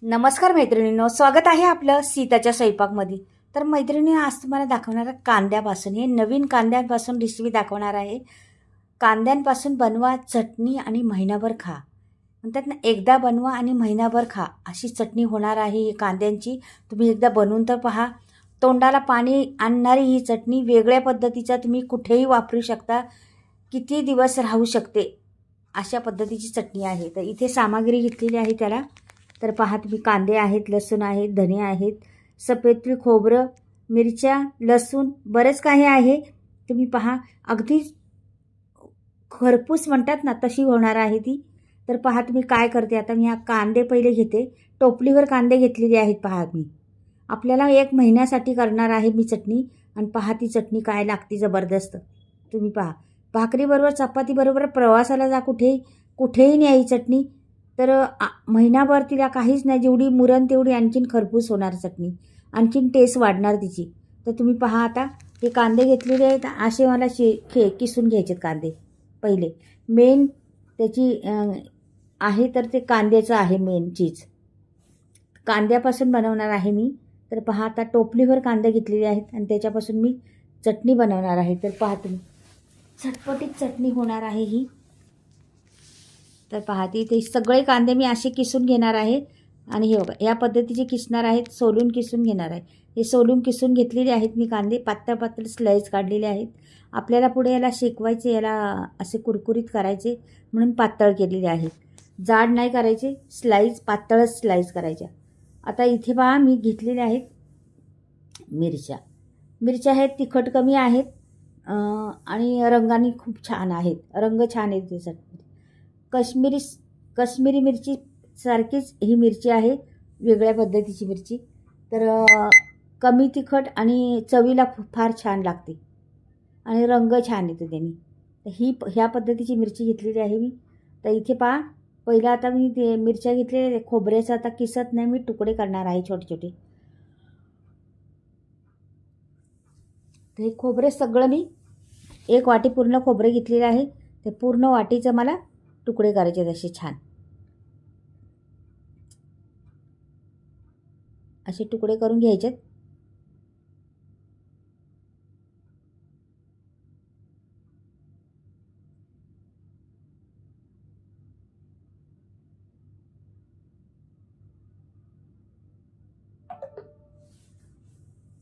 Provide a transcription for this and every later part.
नमस्कार मैत्रिणींनो, स्वागत आहे आपलं सीताच्या स्वयंपाकमध्ये. तर मैत्रिणी, आज तुम्हाला दाखवणार आहे कांद्यापासून, हे नवीन कांद्यांपासून रेसिपी दाखवणार आहे. कांद्यांपासून बनवा चटणी आणि महिनाभर खा. म्हणतात ना, एकदा बनवा आणि महिनाभर खा, अशी चटणी होणार आहे ही कांद्यांची. तुम्ही एकदा बनवून तर पहा. तोंडाला पाणी आणणारी ही चटणी वेगळ्या पद्धतीचा तुम्ही कुठेही वापरू शकता, किती दिवस राहू शकते अशा पद्धतीची चटणी आहे. तर इथे सामग्री घेतलेली आहे त्याला. तर पहा तुम्ही, कांदे आहेत, लसूण आहेत, धने आहेत, सफेद तीळ, खोबरं, मिरच्या, लसूण, बरेच काही आहे. तुम्ही पहा, अगदी खरपूस म्हणतात ना तशी होणार आहे ती. तर पहा तुम्ही काय करते आता. मी हा कांदे पहिले घेते. टोपलीवर कांदे घेतलेले आहेत पहा मी. आपल्याला 1 महिन्यासाठी करणार आहे मी चटणी. आणि पहा ती चटणी काय लागते जबरदस्त. तुम्ही पहा, भाकरीबरोबर, चपातीबरोबर, प्रवासाला जा, कुठेही न्यायची चटणी. तर महिनाभर तिला काहीच नाही, जेवढी मुरण तेवढी आणखीन खरपूस होणार चटणी, आणखीन टेस्ट वाढणार तिची. तर तुम्ही पहा आता, हे कांदे घेतलेले आहेत, असे मला किसून घ्यायचे कांदे पहिले. मेन त्याची आहे तर ते कांद्याचं आहे मेन चीज. कांद्यापासून बनवणार आहे मी. तर पहा आता, टोपलीवर कांदे घेतलेले आहेत आणि त्याच्यापासून मी चटणी बनवणार आहे. तर पहा तुम्ही, चटपटीत चटणी होणार आहे ही. तर पहा, ते सगळे कांदे मी असे किसून घेणार आहे. आणि हे बघा, या पद्धतीचे किसणार आहेत, सोलून किसून घेणार आहे. हे सोलून किसून घेतलेले आहेत मी कांदे, पातळ पातळ स्लाईस काढलेले आहेत. आपल्याला पुढे याला शेकवायचे, याला असे कुरकुरीत करायचे म्हणून पातळ केलेले आहेत. जाड नाही करायचे, पातळच स्लाईस करायच्या. आता इथे पहा, मी घेतलेल्या आहेत मिरच्या आहेत, तिखट कमी आहेत आणि रंगाने खूप छान आहेत, रंग छान आहेत त्यासाठी. कश्मीरी मिरची सारखीच ही मिरची आहे, वेगळ्या पद्धतीची मिरची. तर कमी तिखट आणि चवीला फार छान लागते आणि रंग छान येतो त्यांनी. तर ह्या पद्धतीची मिरची घेतलेली आहे मी. तर इथे पहा, पहिला आता मी ते मिरच्या घेतलेल्या, खोबऱ्याचं आता किसत नाही मी, तुकडे करणार आहे छोटे छोटे. तर हे खोबरे सगळं मी 1 वाटी पूर्ण खोबरे घेतलेले आहे. ते पूर्ण वाटीचं मला तुकडे करायचे असे छान, असे तुकडे करून घ्यायचे.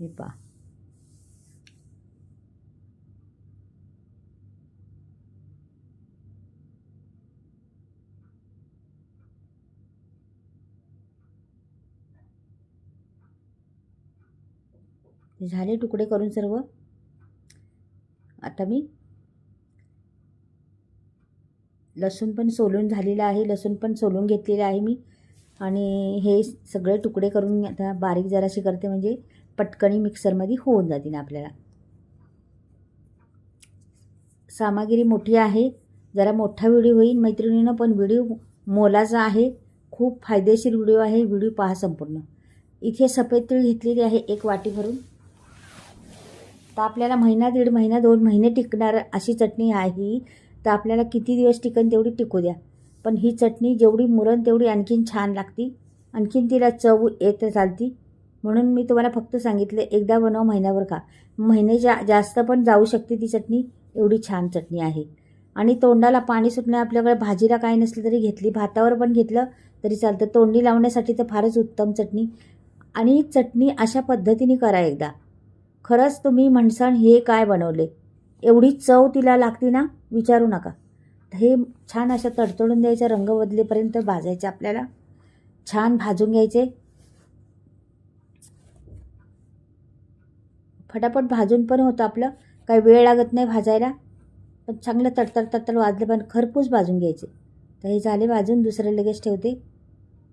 हे पहा, झाले तुकडे करून सर्व. आता मी लसूण पण सोलून झालेलं आहे, लसूण पण सोलून घेतलेलं आहे मी. आणि हे सगळे तुकडे करून आता बारीक जराशी करते, म्हणजे पटकनी मिक्सरमध्ये होऊन जातील आपल्याला. सामग्री मोठी आहे, जरा मोठा व्हिडिओ होईल मैत्रिणींनो, पण व्हिडिओ मोलाचा आहे, खूप फायदेशीर व्हिडिओ आहे. व्हिडिओ पहा संपूर्ण. इथे सफेद तीळ घेतलेली आहे 1 वाटी भरून. तर आपल्याला महिना, 1.5 महिना, 2 महिने टिकणार अशी चटणी आहे. तर आपल्याला किती दिवस टिकन तेवढी टिकू द्या, पण ही चटणी जेवढी मुरण तेवढी आणखीन छान लागती, आणखीन तिला चव येत चालती. म्हणून मी तुम्हाला फक्त सांगितलं, एकदा बनवा, महिनाभर खा. महिन्याच्या जास्त पण जाऊ शकते ती चटणी, एवढी छान चटणी आहे. आणि तोंडाला पाणी सुटणं, आपल्याकडे भाजीला काय नसलं तरी घेतली, भातावर पण घेतलं तरी चालतं, तोंडी लावण्यासाठी तर फारच उत्तम चटणी. आणि चटणी अशा पद्धतीने करा एकदा, खरंच तुम्ही म्हणसाल हे काय बनवले, एवढी चव तिला लागते ना, विचारू नका. हे छान अशा तडतडून द्यायचं, रंग बदलेपर्यंत भाजायचे आपल्याला, छान भाजून घ्यायचे. फटाफट भाजून पण होतं आपलं, काही वेळ लागत नाही भाजायला. पण चांगलं तडतड तडतड वाजले, पण खरपूस भाजून घ्यायचे. तर हे झाले भाजून, दुसरं लगेच ठेवते.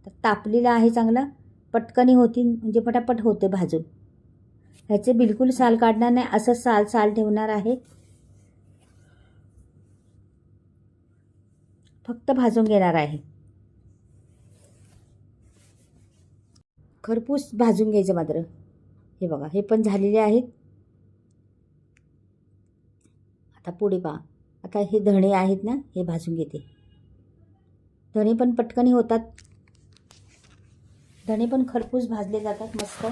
तर तापलेलं आहे चांगलं, पटकनी होती, म्हणजे पटापट होते भाजून. ह्याचे बिलकुल साल काढणार नाही, असं साल ठेवणार आहे. फक्त भाजून घेणार आहे, खरपूस भाजून घ्यायचं मात्र. हे बघा, हे पण झालेले आहेत. आता पुढे पहा, आता हे धणे आहेत ना, हे भाजून घेते. धणे पण पटकनी होतात. धणे पण खरपूस भाजले जातात मस्त.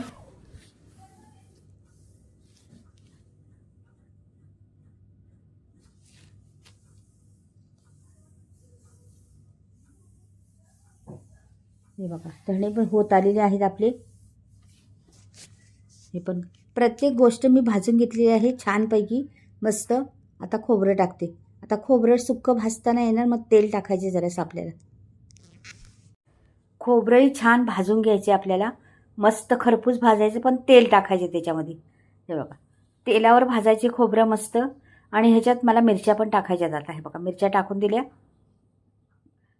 हे बघा धणे पण होत आलेले आहेत आपले. हे पण प्रत्येक गोष्ट मी भाजून घेतलेली आहे छानपैकी मस्त. आता खोबरं टाकते. आता खोबरं सुक्कं भाजताना येणार, मग तेल टाकायचे जरासं आपल्याला. खोबरंही छान भाजून घ्यायचे आपल्याला, मस्त खरपूस भाजायचं, पण तेल टाकायचे त्याच्यामध्ये. हे बघा तेलावर भाजायचे खोबरं मस्त. आणि ह्याच्यात मला मिरच्या पण टाकायच्या जात आहे बघा. मिरच्या टाकून दिल्या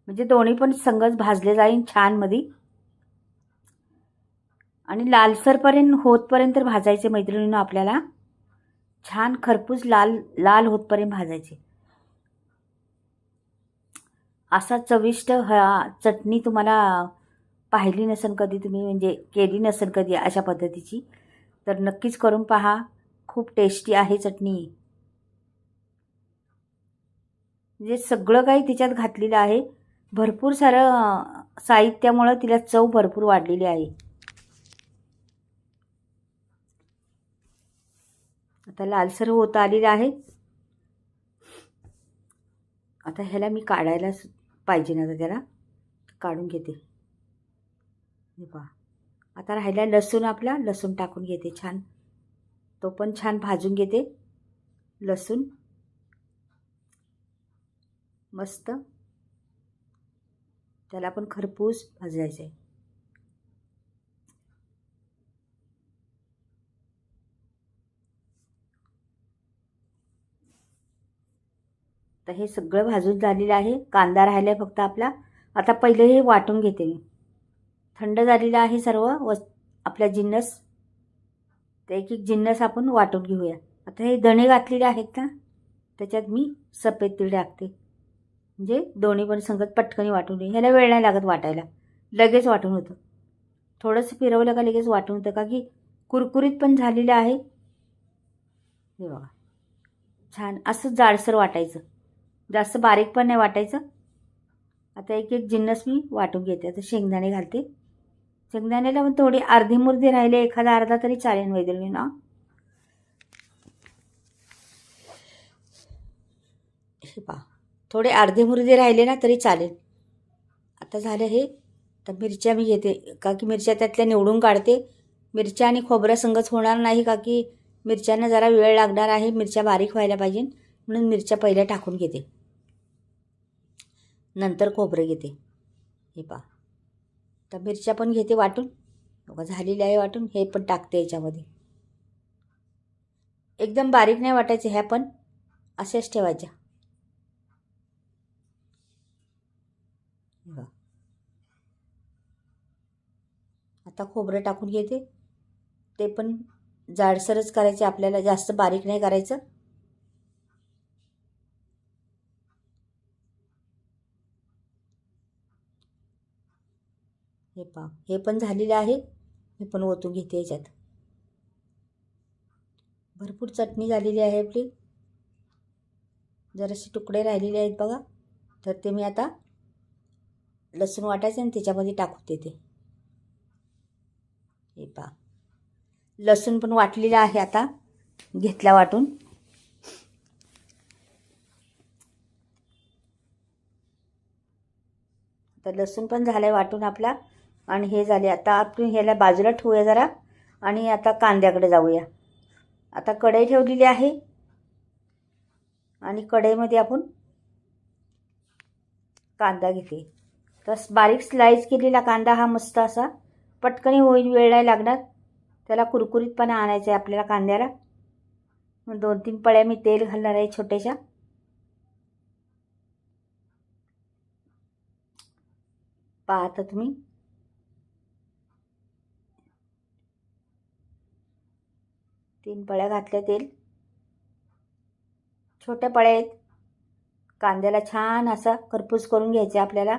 म्हणजे दोन्ही पण संगच भाजले जाईल छान मध्ये. आणि लालसरपर्यंत होतपर्यंत भाजायचे मैत्रिणींनो आपल्याला. छान खरपूस लाल लाल होतपर्यंत भाजायचे. असा चविष्ट चटणी तुम्हाला पाहिली नसेल कधी तुम्ही, म्हणजे केली नसेल कधी अशा पद्धतीची, तर नक्कीच करून पहा. खूप टेस्टी आहे चटणी. म्हणजे सगळं काही तिच्यात घातलेलं आहे. भरपूर सारं साहित्यामुळं तिला चव भरपूर वाढलेली आहे. आता लालसर होत आलेलं आहे. आता ह्याला मी काढायला पाहिजे ना, तर त्याला काढून घेते. हे पहा आता राहिला लसूण. आपला लसूण टाकून घेते छान. तो पण छान भाजून घेते लसूण मस्त. त्याला पण खरपूस भाजायचं आहे. तर हे सगळं भाजून झालेलं आहे. कांदा राहिला आहे फक्त आपला. आता पहिले हे वाटून घेते मी. थंड झालेलं आहे सर्व आपला जिन्नस. तर एक एक जिन्नस आपण वाटून घेऊया. आता हे धणे घातलेले आहेत ना, त्याच्यात मी सफेद तीळ टाकते. म्हणजे दोन्ही पण संगत पटकनी वाटून घे. ह्याला वेळ नाही लागत वाटायला, लगेच वाटून होतं. थोडंसं फिरवलं का लगेच वाटून होतं, का की कुरकुरीत पण झालेलं आहे. हे बघा छान असं जाडसर वाटायचं, जास्त बारीक पण नाही वाटायचं. आता एक एक जिन्नस मी वाटून घेते. आता शेंगदाणे घालते. शेंगदाण्याला पण थोडी अर्धी मुर्धी राहिले, एखादा अर्धा तरी चालेल मैत्रिणी ना. हे पहा थोडे अर्धे मुर्दे राहिले ना तरी चालेल. आता झालं हे. तर मिरच्या मी घेते, का की मिरच्या त्यातल्या निवडून काढते. मिरच्या आणि खोबऱ्या संगच होणार नाही, का की मिरच्यांना जरा वेळ लागणार आहे. मिरच्या बारीक व्हायला पाहिजे, म्हणून मिरच्या पहिल्या टाकून घेते, नंतर खोबरं घेते. हे पहा तर मिरच्या पण घेते वाटून. बघा झालेली आहे वाटून. हे पण टाकते याच्यामध्ये. एकदम बारीक नाही वाटायचं, ह्या पण अशाच ठेवायच्या. आता खोबरं टाकून घेते. ते पण जाडसरच करायचे आपल्याला, जास्त बारीक नाही करायचं. हे पहा हे पण झालेलं आहे. हे पण ओतून घेते याच्यात. भरपूर चटणी झालेली आहे आपली. जरासे तुकडे राहिलेले आहेत बघा, तर ते मी आता लसूण वाटायचे आणि त्याच्यामध्ये टाकून देते. हे पहा लसूण पण वाटलेलं आहे. आता घेतला वाटून. तर लसूण पण झालाय वाटून आपला. आणि हे झाले. आता आपण ह्याला बाजूला ठेवूया जरा, आणि आता कांद्याकडे जाऊया. आता कढई ठेवलेली आहे, आणि कढईमध्ये आपण कांदा घेते. तर बारीक स्लाइस केलेला कांदा हा मस्त असा पटकनी होईल, वेळ नाही लागणार. त्याला कुरकुरीतपणा आणायचा आहे आपल्याला कांद्याला. मग 2-3 पळ्या मी तेल घालणार आहे छोट्याशा. पाहता तुम्ही. तीन पळ्या घातल्या तेल. छोट्या पळ्या आहेत. कांद्याला छान असा खरपूस करून घ्यायचा आपल्याला,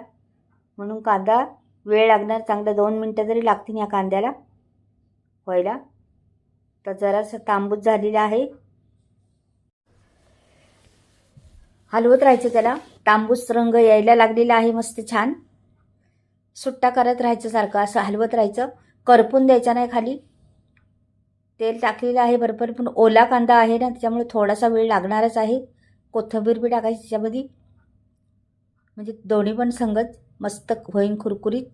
म्हणून कांदा वेळ लागणार. चांगलं 2 मिनटं तरी लागतील या कांद्याला व्हायला. तर जरासं तांबूस झालेला आहे. हलवत राहायचं त्याला. तांबूस रंग यायला लागलेला आहे मस्त छान. सुट्टा करत राहायचं, सारखं असं हलवत राहायचं, करपून द्यायचं नाही खाली. तेल टाकलेलं आहे भरपूर, पण ओला कांदा आहे ना त्याच्यामुळे थोडासा वेळ लागणारच आहे. कोथिंबीर बी टाकायची त्याच्यामध्ये, म्हणजे दोन्ही पण संगत मस्त होईन कुरकुरीत.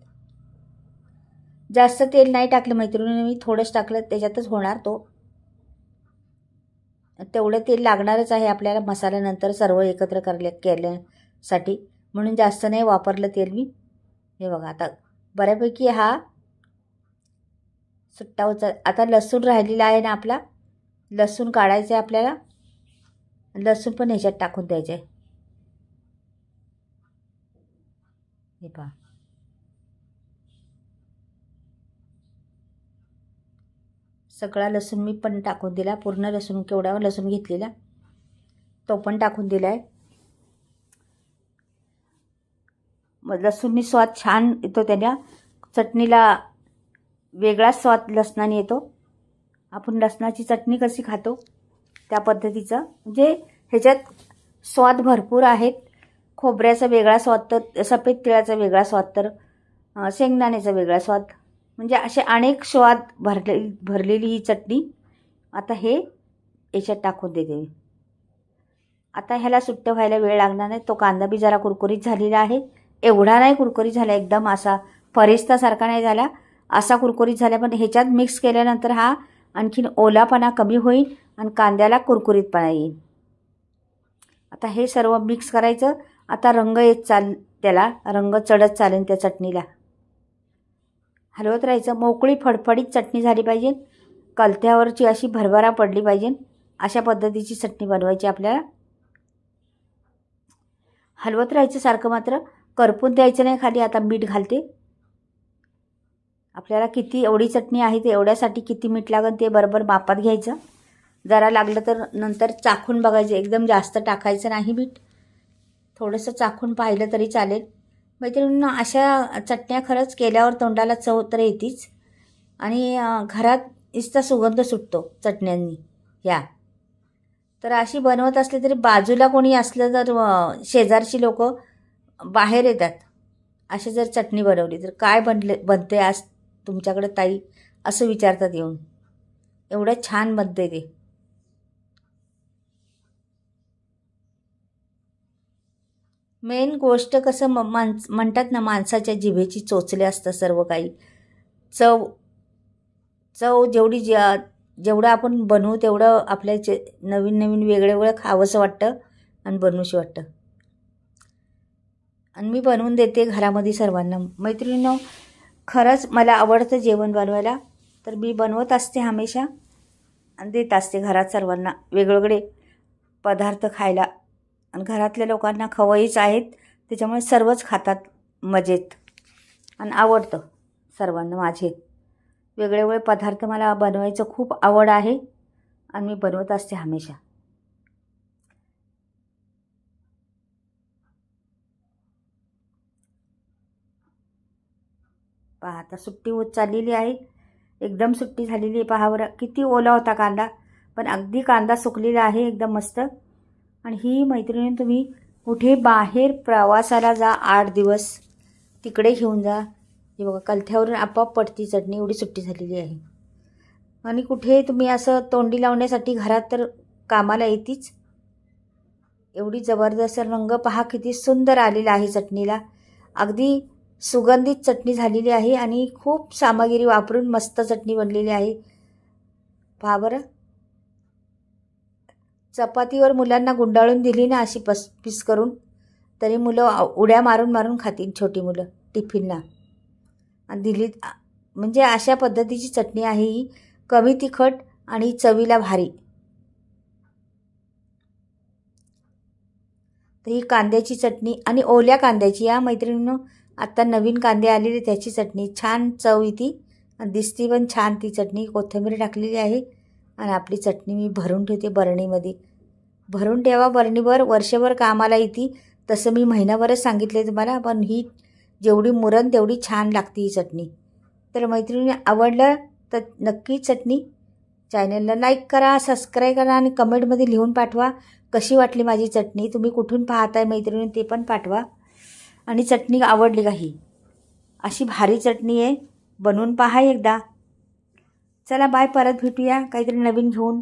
जास्त तेल नाही टाकलं मैत्रिणी, मी थोडंच टाकलं, त्याच्यातच होणार तो. तेवढं तेल लागणारच आहे आपल्याला मसाल्यानंतर सर्व एकत्र केल्यासाठी, म्हणून जास्त नाही वापरलं तेल मी. हे बघा आता बऱ्यापैकी हा सुट्टा आता लसूण राहिलेला आहे ना आपला, लसूण काढायचं आहे आपल्याला. लसूण पण ह्याच्यात टाकून द्यायचं आहे. हे पहा, सगळा लसूण मी पण टाकून दिला. पूर्ण लसूण, केवढा लसूण घेतलेला तो पण टाकून दिला आहे. मग लसूणनी स्वाद छान येतो, त्याच्या चटणीला वेगळा स्वाद लसणाने येतो. आपण लसणाची चटणी कशी खातो त्या पद्धतीचं, म्हणजे ह्याच्यात स्वाद भरपूर आहेत. खोबऱ्याचा वेगळा स्वाद, तर सफेद तिळाचा वेगळा स्वाद, तर शेंगदाण्याचा वेगळा स्वाद, म्हणजे असे अनेक स्वाद भरलेली ही चटणी. आता हे याच्यात टाकून देते मी. आता ह्याला सुट्टं व्हायला वेळ लागणार नाही. तो कांदा बी जरा कुरकुरीत झालेला आहे, एवढा नाही कुरकुरीत झाला, एकदम असा फरिस्तासारखा नाही झाला, असा कुरकुरीत झाला. पण ह्याच्यात मिक्स केल्यानंतर हा आणखीन ओलापणा कमी होईल आणि कांद्याला कुरकुरीतपणा येईल. आता हे सर्व मिक्स करायचं. आता रंग येत त्याला रंग चढत चालेल त्या चटणीला. हलवत राहायचं. मोकळी फडफडीत चटणी झाली पाहिजे, कलथ्यावरची अशी भरभरा पडली पाहिजे, अशा पद्धतीची चटणी बनवायची आपल्याला. हलवत राहायचं सारखं, मात्र करपून द्यायचं नाही खाली. आता मीठ घालते. आपल्याला किती एवढी चटणी आहे ते एवढ्यासाठी किती मीठ लागेल ते बरोबर मापात घ्यायचं. जरा लागलं तर नंतर चाखून बघायचं, एकदम जास्त टाकायचं नाही मीठ, थोडंसं चाखून पाहिलं तरी चालेल. मैत्रिणींना अशा चटण्या खरंच केल्यावर तोंडाला चव तर येतीच, आणि घरात इतका सुगंध सुटतो चटण्यांनी ह्या. तर अशी बनवत असली तरी बाजूला कोणी असलं तर शेजारची लोक बाहेर येतात. अशी जर चटणी बनवली तर काय बनते आज तुमच्याकडे ताई, असं विचारतात येऊन. एवढं छान बनते ते. मेन गोष्ट कसं म्हणतात ना, माणसाच्या जिभेची चोचले असतं सर्व काही. चव चव जेवढं आपण बनवू तेवढं आपल्या नवीन नवीन वेगळं वेगळं खावंसं वाटतं आणि बनवूशी वाटतं. आणि मी बनवून देते घरामध्ये सर्वांना. मैत्रिणींनो, खरंच मला आवडतं जेवण बनवायला, तर मी बनवत असते हमेशा आणि देत असते घरात सर्वांना वेगवेगळे पदार्थ खायला. आणि घरातल्या लोकांना खवयीच आहेत, त्याच्यामुळे सर्वच खातात मजेत आणि आवडतं सर्वांना. माझे वेगवेगळे पदार्थ मला बनवायचं खूप आवड आहे आणि मी बनवत असते हमेशा. पहा आता सुट्टी होत चाललेली आहे, एकदम सुट्टी झालेली आहे. पहा बरं किती ओला होता कांदा, पण अगदी कांदा सुकलेला आहे एकदम मस्त. आणि ही मैत्रिणी, तुम्ही कुठे बाहेर प्रवासाला जा 8 दिवस, तिकडे घेऊन जा. हे बघा कलथ्यावरून आपोआप पडती चटणी, एवढी सुट्टी झालेली आहे. आणि कुठे तुम्ही असं तोंडी लावण्यासाठी घरात तर कामाला येतीच. एवढी जबरदस्त रंग पहा किती सुंदर आलेला आहे चटणीला, अगदी सुगंधित चटणी झालेली आहे आणि खूप सामग्री वापरून मस्त चटणी बनलेली आहे. पहा बरं, चपातीवर मुलांना गुंडाळून दिली ना अशी पीस करून, तरी मुलं उड्या मारून मारून खातील, छोटी मुलं टिफिनला. आणि दिली म्हणजे अशा पद्धतीची चटणी आहे ही, कमी तिखट आणि चवीला भारी. तर ही कांद्याची चटणी आणि ओल्या कांद्याची, या मैत्रिणींनो आत्ता नवीन कांदे आलेले त्याची चटणी, छान चव येते आणि दिसती पण छान ती चटणी. कोथिंबीर टाकलेली आहे आणि आपली चटणी मी भरून ठेवते बरणीमध्ये. भरून ठेवा बरणीभर, वर्षभर कामाला येते. तसं मी महिनाभरच सांगितले तुम्हाला, पण ही जेवढी मुरण तेवढी छान लागते ही चटणी. तर मैत्रिणी आवडलं तर नक्की चटणी चॅनलला लाईक करा, सबस्क्राईब करा आणि कमेंटमध्ये लिहून पाठवा कशी वाटली माझी चटणी. तुम्ही कुठून पाहताय मैत्रिणी ते पण पाठवा. आणि चटणी आवडली का ही अशी भारी चटणी आहे, बनवून पहा एकदा. चला बाय, परत भेटूया काहीतरी नवीन घेऊन.